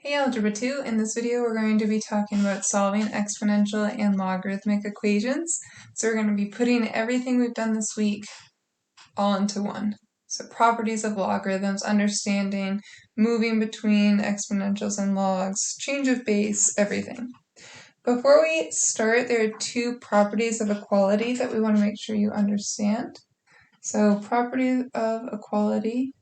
Hey Algebra 2, in this video we're going to be talking about solving exponential and logarithmic equations. So we're going to be putting everything we've done this week all into one. So properties of logarithms, understanding, moving between exponentials and logs, change of base, everything. Before we start, there are two properties of equality that we want to make sure you understand. So property of equality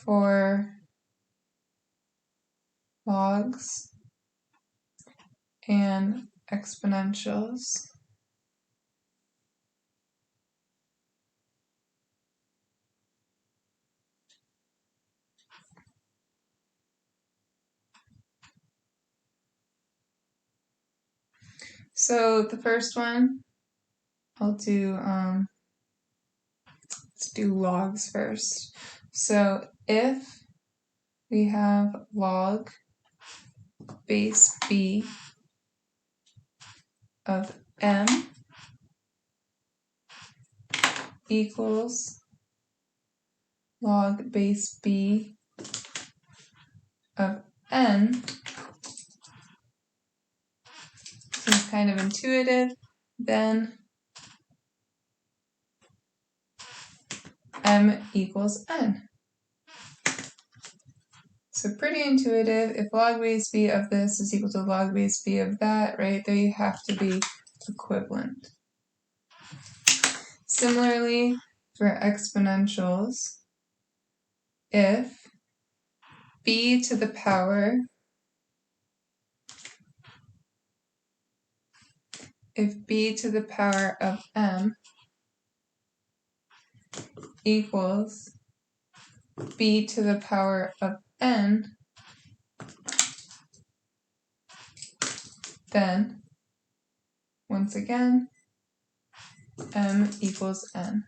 for logs and exponentials. So the first one, let's do logs first. So if we have log base b of m equals log base b of n, seems kind of intuitive, then m equals n. So pretty intuitive. If log base b of this is equal to log base b of that, right, they have to be equivalent. Similarly, for exponentials, if b to the power of m equals b to the power of n, then, once again, m equals n.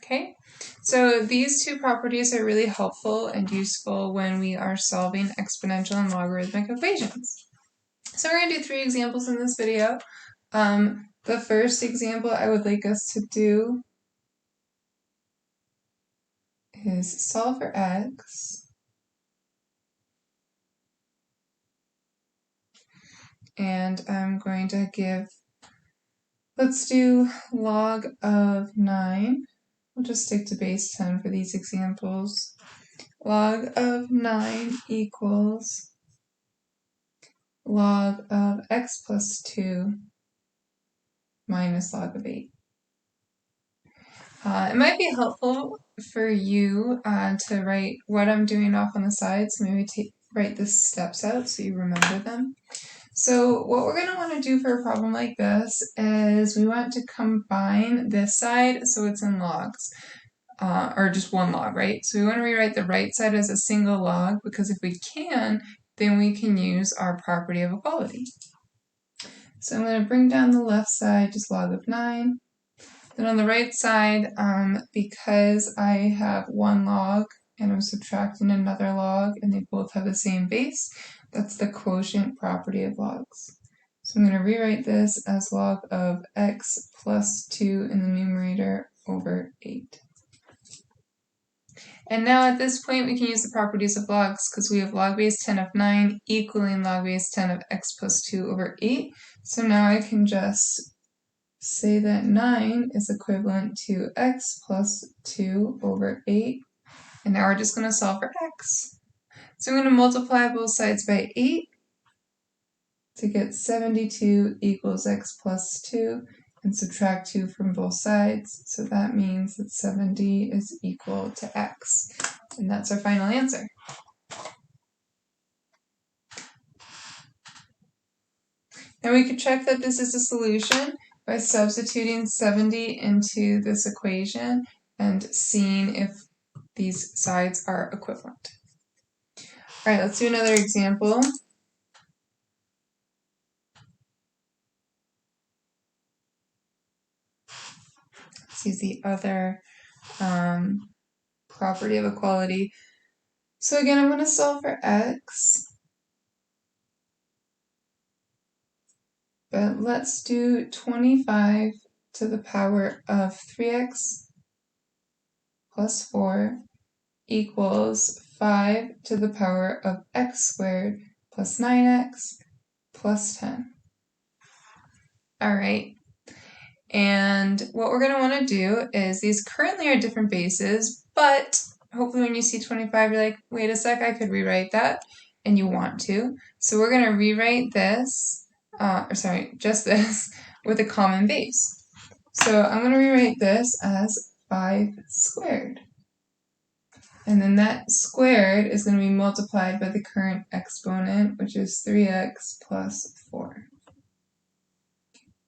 Okay, so these two properties are really helpful and useful when we are solving exponential and logarithmic equations. So we're going to do 3 examples in this video. The first example I would like us to do is solve for x, and I'm going to give, let's do log of 9. We'll just stick to base 10 for these examples. Log of 9 equals log of x plus 2 minus log of 8. It might be helpful for you to write what I'm doing off on the side, so maybe write the steps out so you remember them. So what we're going to want to do for a problem like this is we want to combine this side so it's in logs, or just one log, right? So we want to rewrite the right side as a single log, because if we can, then we can use our property of equality. So I'm going to bring down the left side, just log of 9. Then on the right side, because I have one log and I'm subtracting another log and they both have the same base, that's the quotient property of logs. So I'm going to rewrite this as log of x plus 2 in the numerator over 8. And now at this point we can use the properties of logs, because we have log base 10 of 9 equaling log base 10 of x plus 2 over 8. So now I can just say that 9 is equivalent to x plus 2 over 8. And now we're just going to solve for x. So I'm going to multiply both sides by 8 to get 72 equals x plus 2 and subtract 2 from both sides. So that means that 70 is equal to x. And that's our final answer. And we could check that this is a solution by substituting 70 into this equation and seeing if these sides are equivalent. All right, let's do another example. Let's use the other property of equality. So again, I'm going to solve for x, but let's do 25 to the power of 3x plus 4 equals 5 to the power of x squared plus 9x plus 10. All right. And what we're going to want to do is these currently are different bases, but hopefully when you see 25, you're like, wait a sec, I could rewrite that, and you want to. So we're going to rewrite this, just this, with a common base. So I'm going to rewrite this as 5 squared. And then that squared is going to be multiplied by the current exponent, which is 3x plus 4.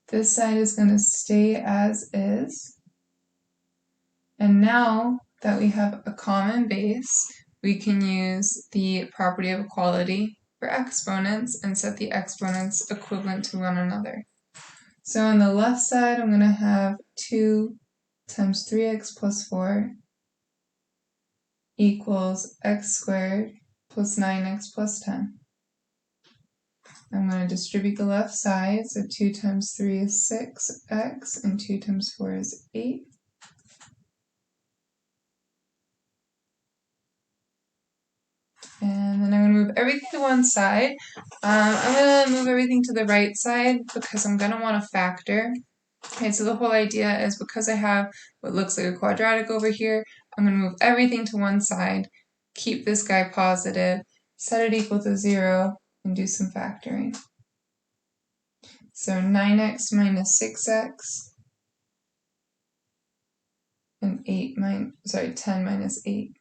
This side is going to stay as is. And now that we have a common base, we can use the property of equality for exponents and set the exponents equivalent to one another. So on the left side, I'm going to have 2 times 3x plus 4 equals x squared plus 9x plus 10. I'm going to distribute the left side, so 2 times 3 is 6x, and 2 times 4 is 8. And then I'm going to move everything to one side. I'm going to move everything to the right side because I'm going to want to factor. Okay, so the whole idea is because I have what looks like a quadratic over here, I'm going to move everything to one side, keep this guy positive, set it equal to 0, and do some factoring. So 9x minus 6x, and 10 minus 8.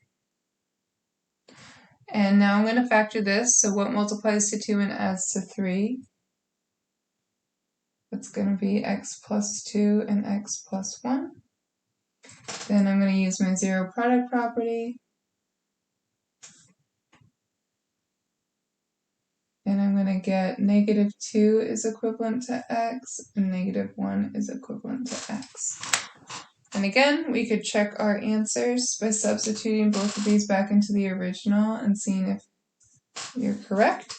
And now I'm going to factor this, so what multiplies to 2 and adds to 3? That's going to be x plus 2 and x plus 1. Then I'm going to use my zero product property. And I'm going to get negative 2 is equivalent to x, and negative 1 is equivalent to x. And again, we could check our answers by substituting both of these back into the original and seeing if you're correct,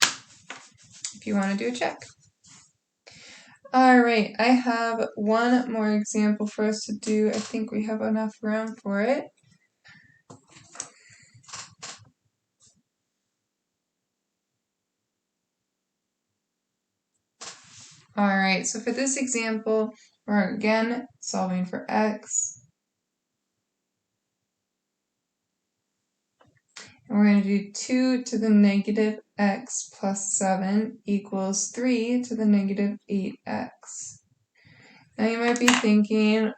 if you want to do a check. All right, I have one more example for us to do. I think we have enough room for it. All right, so for this example, we're again solving for x. And we're going to do 2 to the negative x plus 7 equals 3 to the negative 8x. Now you might be thinking,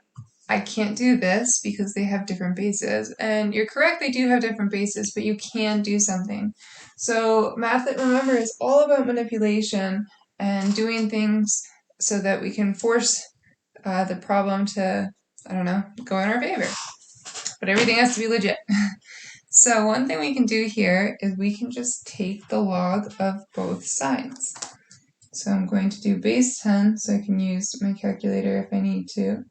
I can't do this because they have different bases. And you're correct, they do have different bases, but you can do something. So math, remember, is all about manipulation and doing things so that we can force the problem to, go in our favor. But everything has to be legit. So one thing we can do here is we can just take the log of both sides. So I'm going to do base 10, so I can use my calculator if I need to. I'm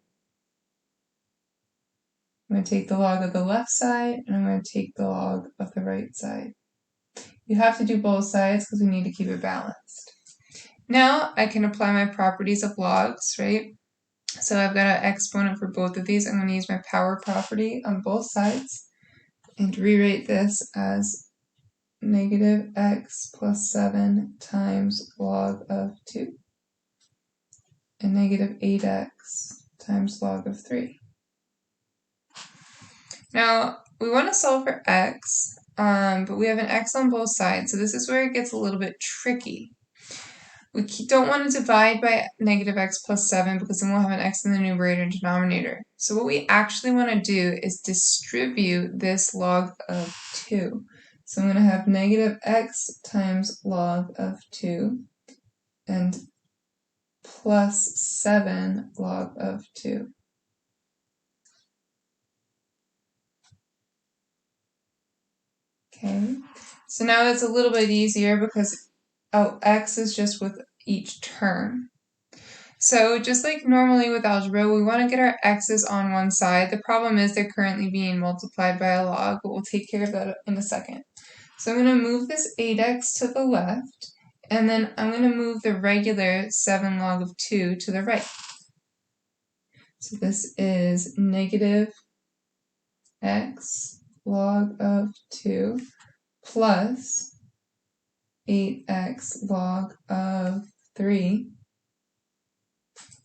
going to take the log of the left side, and I'm going to take the log of the right side. You have to do both sides because we need to keep it balanced. Now I can apply my properties of logs, right? So I've got an exponent for both of these. I'm going to use my power property on both sides and rewrite this as negative x plus 7 times log of 2 and negative 8x times log of 3. Now, we want to solve for x, but we have an x on both sides, so this is where it gets a little bit tricky. We don't want to divide by negative x plus 7 because then we'll have an x in the numerator and denominator. So what we actually want to do is distribute this log of 2. So I'm going to have negative x times log of 2 and plus 7 log of 2. Okay, so now it's a little bit easier because x is just with each term. So just like normally with algebra, we want to get our x's on one side. The problem is they're currently being multiplied by a log, but we'll take care of that in a second. So I'm going to move this 8x to the left, and then I'm going to move the regular 7 log of 2 to the right. So this is negative x log of 2 plus 8x log of 3.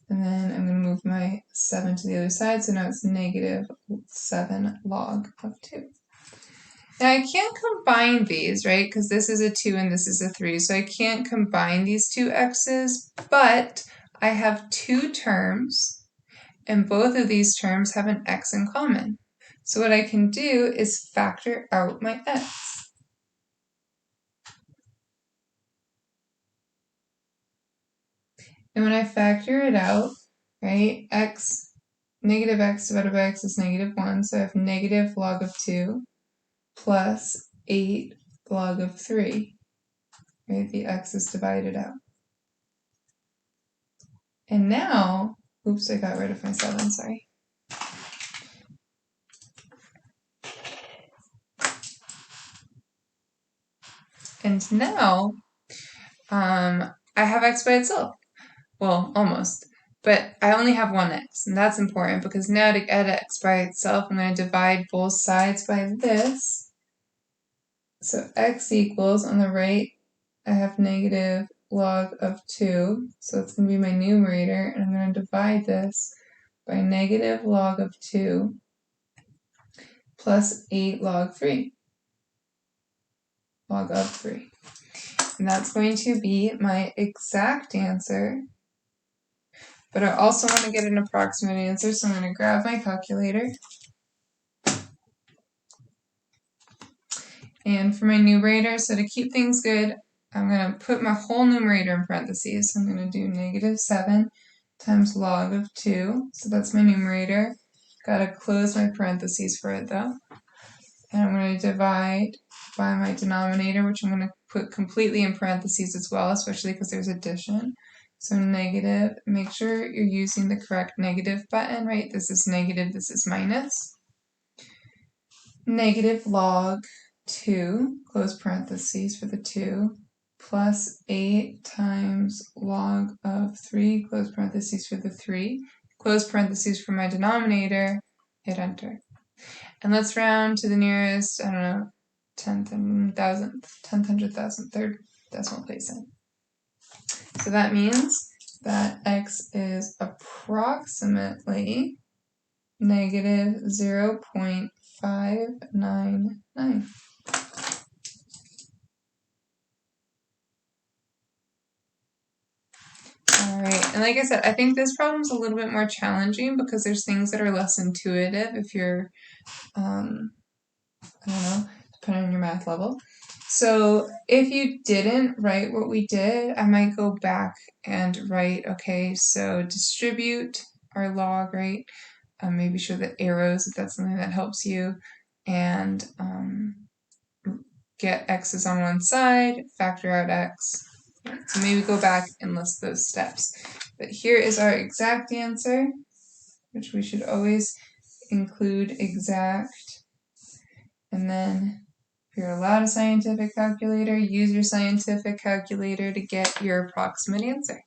And then I'm going to move my 7 to the other side, so now it's negative 7 log of 2. Now I can't combine these, right, because this is a 2 and this is a 3, so I can't combine these two x's, but I have two terms, and both of these terms have an x in common. So what I can do is factor out my x. And when I factor it out, right, negative x divided by x is negative 1, so I have negative log of 2 plus 8 log of 3, right, the x is divided out. And now, oops, I got rid of my 7, sorry. And now, I have x by itself. Well, almost. But I only have one x, and that's important because now to get x by itself, I'm going to divide both sides by this. So x equals, on the right, I have negative log of 2, so it's going to be my numerator, and I'm going to divide this by negative log of 2 plus 8 log 3. Log of 3. And that's going to be my exact answer. But I also want to get an approximate answer, so I'm going to grab my calculator. And for my numerator, so to keep things good, I'm going to put my whole numerator in parentheses. So I'm going to do negative 7 times log of 2. So that's my numerator. Got to close my parentheses for it though. And I'm going to divide by my denominator, which I'm going to put completely in parentheses as well, especially because there's addition. So negative, make sure you're using the correct negative button, right? This is negative, this is minus. Negative log 2, close parentheses for the 2, plus 8 times log of 3, close parentheses for the 3, close parentheses for my denominator, hit enter. And let's round to the nearest, I don't know, 10,000th, 10,000,000, third decimal place in. So that means that x is approximately negative 0.599. Alright, and like I said, I think this problem's a little bit more challenging because there's things that are less intuitive if you're, I don't know, depending on your math level. So if you didn't write what we did, I might go back and write, okay, so distribute our log, right? Maybe show the arrows if that's something that helps you, and get x's on one side, factor out x. So maybe go back and list those steps. But here is our exact answer, which we should always include exact. And then if you're allowed a scientific calculator, use your scientific calculator to get your approximate answer.